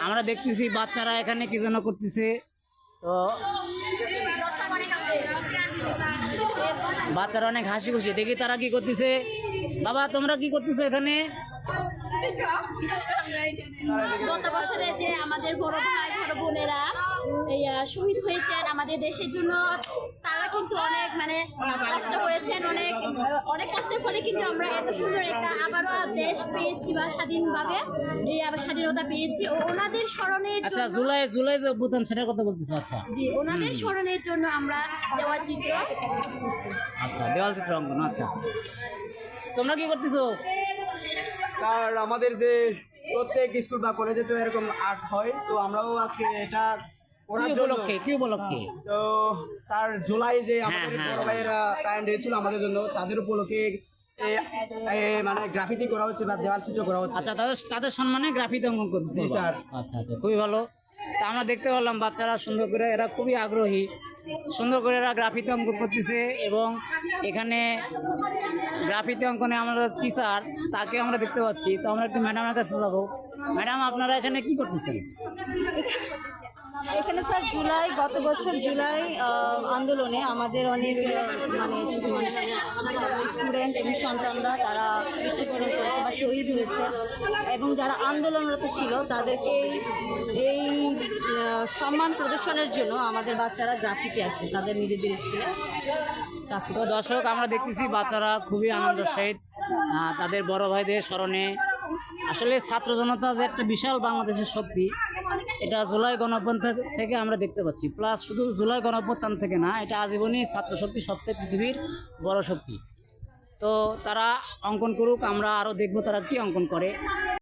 আমরা দেখতেছি বাচ্চারা এখানে কি যেন করতেছে। তো বাচ্চারা অনেক হাসি খুশি, দেখি তারা কি করতেছে। বাবা তোমরা কি করতেছো এখানে? গত বছরে যে আমাদের বড় ভাই বড় বোনেরা এই শহীদ হয়েছেন আমাদের দেশের জন্য, তারা কিন্তু অনেক কষ্ট করেছেন, অনেক কষ্টের পরে কিন্তু আমরা এত সুন্দর একটা আবারও দেশ পেয়েছি বা স্বাধীনভাবে এই আবার স্বাধীনতা পেয়েছি। ওনাদের স্মরণের আচ্ছা, জন্য জুলাই যে অভ্যুত্থান সেটার কথা বলতেছো? আচ্ছা জি, ওনাদের স্মরণের জন্য আমরা দেওয়াল চিত্র। আচ্ছা, দেওয়াল চিত্র অঙ্কন। আচ্ছা, তোমরা কি করতেছো? আর আমাদের যে প্রত্যেক স্কুল বা কলেজে তো এরকম আর্ট হয়, তো আমরাও আজকে এটা কি উপলক্ষে? কি উপলক্ষে? তো স্যার জুলাই যে আমাদের হ্যাঁ, বড় ভাইয়েরা টাইম দিয়েছিল আমাদের জন্য, তাদের উপলক্ষে গ্রাফিতি করা হচ্ছে বা দেওয়াল চিত্র করা হচ্ছে। আচ্ছা, তাদের সম্মানে গ্রাফিতি অঙ্কন করতে? জি স্যার। আচ্ছা আচ্ছা, খুবই ভালো। তা আমরা দেখতে পেলাম বাচ্চারা সুন্দর করে, এরা খুবই আগ্রহী, সুন্দর করে এরা গ্রাফিতি অঙ্কন করতেছে। এবং এখানে গ্রাফিতি অঙ্কনে আমরা টিচার, তাকে আমরা দেখতে পাচ্ছি। তো আমরা একটু ম্যাডামের কাছে যাবো। ম্যাডাম, আপনারা এখানে কি করতেছেন? এখানে স্যার গত বছর জুলাই আন্দোলনে আমাদের অনেক স্টুডেন্ট এবং সন্তানরা তারা মৃত্যুবরণ করেছে বা শহীদ হয়েছে, এবং যারা আন্দোলনরত ছিল তাদেরকে এই সম্মান প্রদর্শনের জন্য আমাদের বাচ্চারা গ্রাফিতি আছে তাদের নিজেদের স্কুলে। তো দর্শক, আমরা দেখতেছি বাচ্চারা খুবই আনন্দের সহিত তাদের বড় ভাইদের স্মরণে, আসলে ছাত্র জনতা যে একটা বিশাল বাংলাদেশের শক্তি, এটা জুলাই গণঅভ্যুত্থান থেকে আমরা দেখতে পাচ্ছি। প্লাস শুধু জুলাই গণঅভ্যুত্থান থেকে না, এটা আজীবনই ছাত্র শক্তি সবচেয়ে পৃথিবীর বড় শক্তি। তো তারা অঙ্কন করুক, আমরা আরও দেখবো তারা কি অঙ্কন করে।